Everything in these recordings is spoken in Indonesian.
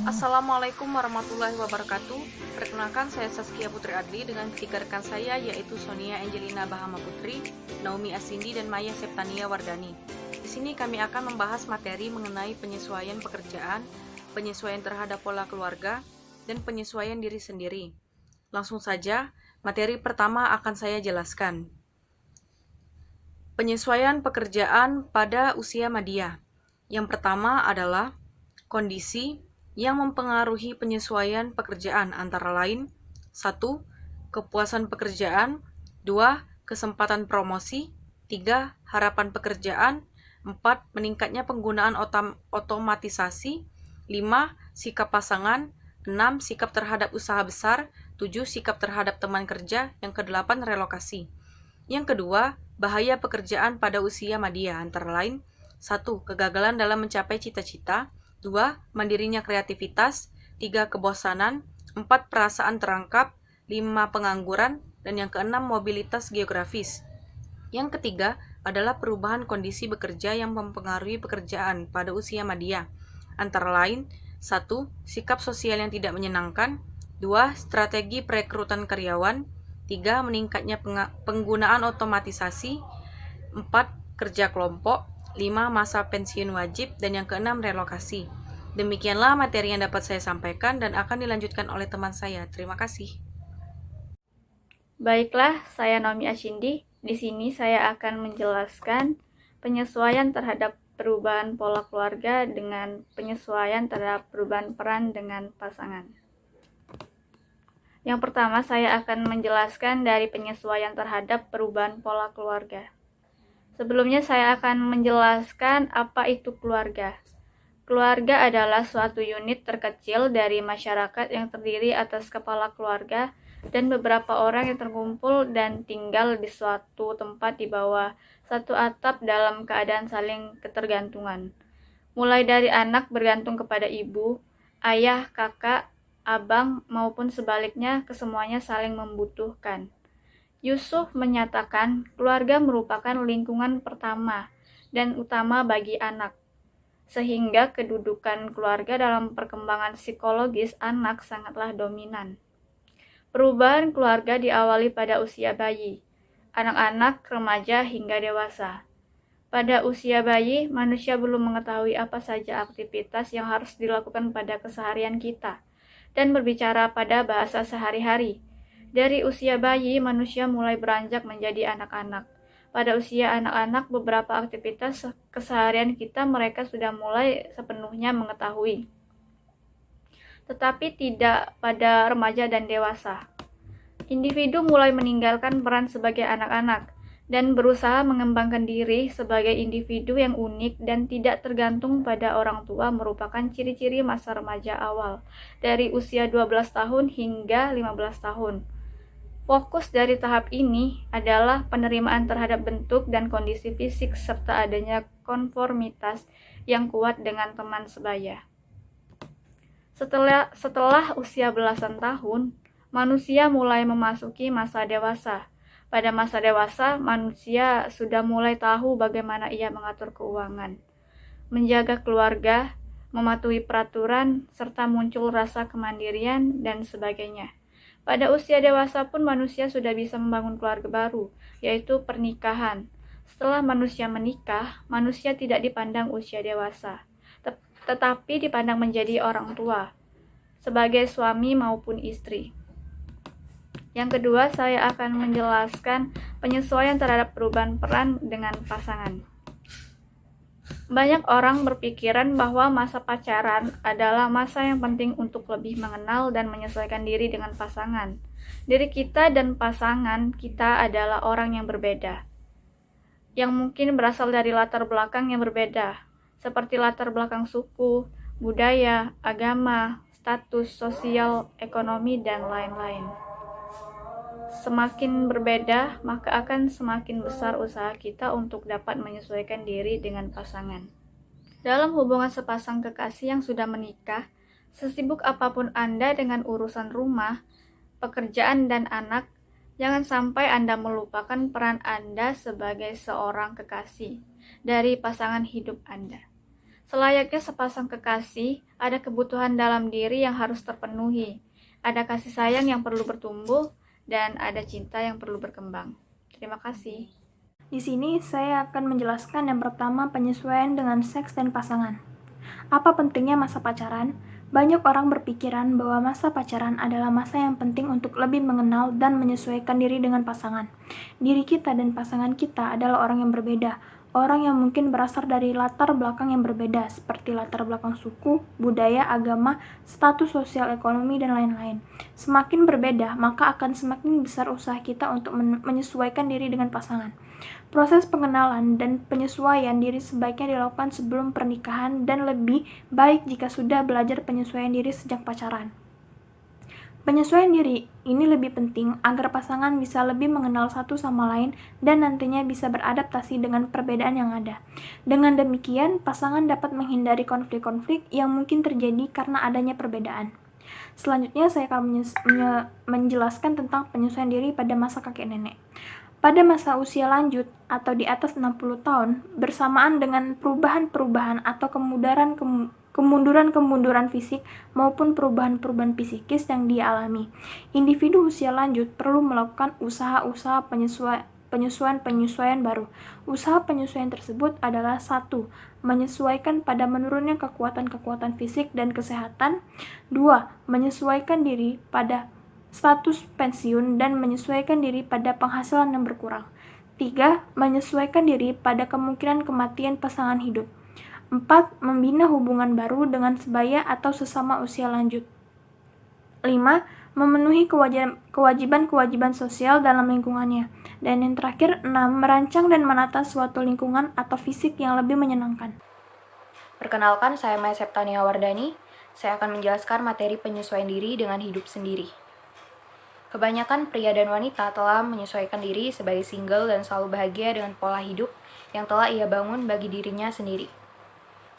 Assalamualaikum warahmatullahi wabarakatuh. Perkenalkan, saya Saskia Putri Adli dengan ketiga rekan saya, yaitu Sonia Angelina Bahama Putri, Naomi Asindi, dan Maya Septania Wardani. Di sini kami akan membahas materi mengenai penyesuaian pekerjaan, penyesuaian terhadap pola keluarga, dan penyesuaian diri sendiri. Langsung saja, materi pertama akan saya jelaskan. Penyesuaian pekerjaan pada usia madya. Yang pertama adalah kondisi yang mempengaruhi penyesuaian pekerjaan antara lain 1. Kepuasan pekerjaan 2. Kesempatan promosi 3. Harapan pekerjaan 4. Meningkatnya penggunaan otomatisasi 5. Sikap pasangan 6. Sikap terhadap usaha besar 7. Sikap terhadap teman kerja. Yang ke-8 relokasi. Yang kedua, bahaya pekerjaan pada usia madya antara lain 1. Kegagalan dalam mencapai cita-cita 2. Mandirinya kreativitas 3. Kebosanan 4. Perasaan terangkap 5. Pengangguran dan yang ke-6 mobilitas geografis. Yang ketiga adalah perubahan kondisi bekerja yang mempengaruhi pekerjaan pada usia madya antara lain 1. Sikap sosial yang tidak menyenangkan 2. Strategi perekrutan karyawan 3. Meningkatnya penggunaan otomatisasi 4. Kerja kelompok 5. Masa pensiun wajib dan yang ke-6 relokasi. Demikianlah materi yang dapat saya sampaikan dan akan dilanjutkan oleh teman saya. Terima kasih. Baiklah, saya Naomi Asindi. Di sini saya akan menjelaskan penyesuaian terhadap perubahan pola keluarga dengan penyesuaian terhadap perubahan peran dengan pasangan. Yang pertama, saya akan menjelaskan dari penyesuaian terhadap perubahan pola keluarga. Sebelumnya, saya akan menjelaskan apa itu keluarga. Keluarga adalah suatu unit terkecil dari masyarakat yang terdiri atas kepala keluarga dan beberapa orang yang terkumpul dan tinggal di suatu tempat di bawah satu atap dalam keadaan saling ketergantungan. Mulai dari anak bergantung kepada ibu, ayah, kakak, abang, maupun sebaliknya, kesemuanya saling membutuhkan. Yusuf menyatakan keluarga merupakan lingkungan pertama dan utama bagi anak, sehingga kedudukan keluarga dalam perkembangan psikologis anak sangatlah dominan. Perubahan keluarga diawali pada usia bayi, anak-anak, remaja, hingga dewasa. Pada usia bayi, manusia belum mengetahui apa saja aktivitas yang harus dilakukan pada keseharian kita, dan berbicara pada bahasa sehari-hari. Dari usia bayi, manusia mulai beranjak menjadi anak-anak. Pada usia anak-anak, beberapa aktivitas keseharian kita mereka sudah mulai sepenuhnya mengetahui, tetapi tidak pada remaja dan dewasa. Individu mulai meninggalkan peran sebagai anak-anak dan berusaha mengembangkan diri sebagai individu yang unik dan tidak tergantung pada orang tua merupakan ciri-ciri masa remaja awal, dari usia 12 tahun hingga 15 tahun. Fokus dari tahap ini adalah penerimaan terhadap bentuk dan kondisi fisik serta adanya konformitas yang kuat dengan teman sebaya. Setelah usia belasan tahun, manusia mulai memasuki masa dewasa. Pada masa dewasa, manusia sudah mulai tahu bagaimana ia mengatur keuangan, menjaga keluarga, mematuhi peraturan, serta muncul rasa kemandirian, dan sebagainya. Pada usia dewasa pun manusia sudah bisa membangun keluarga baru, yaitu pernikahan. Setelah manusia menikah, manusia tidak dipandang usia dewasa, tetapi dipandang menjadi orang tua, sebagai suami maupun istri. Yang kedua, saya akan menjelaskan penyesuaian terhadap perubahan peran dengan pasangan. Banyak orang berpikiran bahwa masa pacaran adalah masa yang penting untuk lebih mengenal dan menyesuaikan diri dengan pasangan. Diri kita dan pasangan kita adalah orang yang berbeda, yang mungkin berasal dari latar belakang yang berbeda, seperti latar belakang suku, budaya, agama, status sosial, ekonomi, dan lain-lain. Semakin berbeda, maka akan semakin besar usaha kita untuk dapat menyesuaikan diri dengan pasangan. Dalam hubungan sepasang kekasih yang sudah menikah, sesibuk apapun Anda dengan urusan rumah, pekerjaan, dan anak, jangan sampai Anda melupakan peran Anda sebagai seorang kekasih dari pasangan hidup Anda. Selayaknya sepasang kekasih, ada kebutuhan dalam diri yang harus terpenuhi. Ada kasih sayang yang perlu bertumbuh, dan ada cinta yang perlu berkembang. Terima kasih. Di sini saya akan menjelaskan yang pertama penyesuaian dengan seks dan pasangan. Apa pentingnya masa pacaran? Banyak orang berpikiran bahwa masa pacaran adalah masa yang penting untuk lebih mengenal dan menyesuaikan diri dengan pasangan. Diri kita dan pasangan kita adalah orang yang berbeda. Orang yang mungkin berasal dari latar belakang yang berbeda, seperti latar belakang suku, budaya, agama, status sosial ekonomi, dan lain-lain. Semakin berbeda, maka akan semakin besar usaha kita untuk menyesuaikan diri dengan pasangan. Proses pengenalan dan penyesuaian diri sebaiknya dilakukan sebelum pernikahan dan lebih baik jika sudah belajar penyesuaian diri sejak pacaran. Penyesuaian diri ini lebih penting agar pasangan bisa lebih mengenal satu sama lain dan nantinya bisa beradaptasi dengan perbedaan yang ada. Dengan demikian, pasangan dapat menghindari konflik-konflik yang mungkin terjadi karena adanya perbedaan. Selanjutnya, saya akan menjelaskan tentang penyesuaian diri pada masa kakek nenek. Pada masa usia lanjut atau di atas 60 tahun, bersamaan dengan perubahan-perubahan atau kemunduran fisik maupun perubahan-perubahan psikis yang dia alami, individu usia lanjut perlu melakukan usaha-usaha penyesuaian baru. Usaha penyesuaian tersebut adalah 1. Menyesuaikan pada menurunnya kekuatan-kekuatan fisik dan kesehatan. 2. Menyesuaikan diri pada status pensiun dan menyesuaikan diri pada penghasilan yang berkurang. 3. Menyesuaikan diri pada kemungkinan kematian pasangan hidup. 4. Membina hubungan baru dengan sebaya atau sesama usia lanjut. 5. Memenuhi kewajiban-kewajiban sosial dalam lingkungannya. Dan yang terakhir, 6. Merancang dan menata suatu lingkungan atau fisik yang lebih menyenangkan. Perkenalkan, saya Maya Septania Wardani. Saya akan menjelaskan materi penyesuaian diri dengan hidup sendiri. Kebanyakan pria dan wanita telah menyesuaikan diri sebagai single dan selalu bahagia dengan pola hidup yang telah ia bangun bagi dirinya sendiri.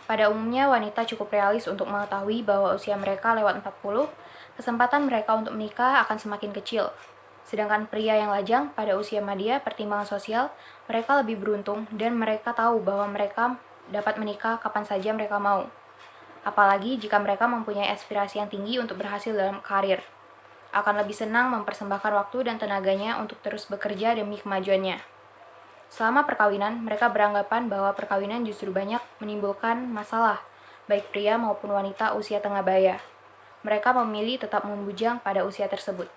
Pada umumnya, wanita cukup realis untuk mengetahui bahwa usia mereka lewat 40, kesempatan mereka untuk menikah akan semakin kecil. Sedangkan pria yang lajang pada usia madya pertimbangan sosial, mereka lebih beruntung dan mereka tahu bahwa mereka dapat menikah kapan saja mereka mau. Apalagi jika mereka mempunyai aspirasi yang tinggi untuk berhasil dalam karir. Akan lebih senang mempersembahkan waktu dan tenaganya untuk terus bekerja demi kemajuannya. Selama perkawinan, mereka beranggapan bahwa perkawinan justru banyak menimbulkan masalah, baik pria maupun wanita usia tengah baya. Mereka memilih tetap membujang pada usia tersebut.